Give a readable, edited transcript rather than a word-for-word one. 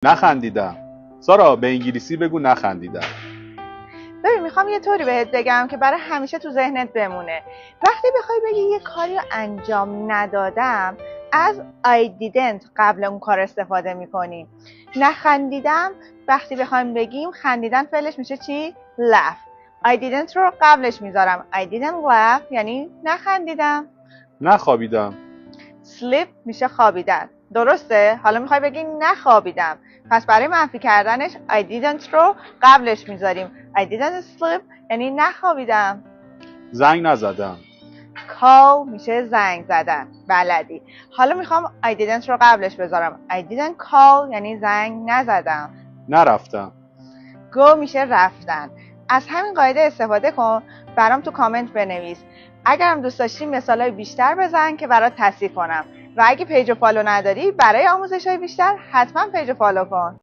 نخندیدم. سارا به انگلیسی بگو نخندیدم. ببین میخوام یه طوری بهت بگم که برای همیشه تو ذهنت بمونه. وقتی بخوای بگی یه کاری رو انجام ندادم، از I didn't قبل اون کار استفاده میکنیم. نخندیدم وقتی بخوایم بگیم خندیدن فعلش میشه چی؟ laugh. I didn't رو قبلش میذارم. I didn't laugh یعنی نخندیدم. نخوابیدم. sleep میشه خوابیدن. درسته؟ حالا میخوای بگی نخوابیدم. پس برای منفی کردنش I didn't رو قبلش میذاریم. I didn't sleep یعنی نخوابیدم. زنگ نزدم. call میشه زنگ زدن. بلدی. حالا میخوام I didn't رو قبلش بذارم. I didn't call یعنی زنگ نزدم. نرفتم. go میشه رفتن. از همین قاعده استفاده کن. برام تو کامنت بنویس. اگرم دوست داشتی مثالای بیشتر بزن که برات تصحیح کنم. و اگه پیج و فالو نداری برای آموزش‌های بیشتر حتما پیج و فالو کن.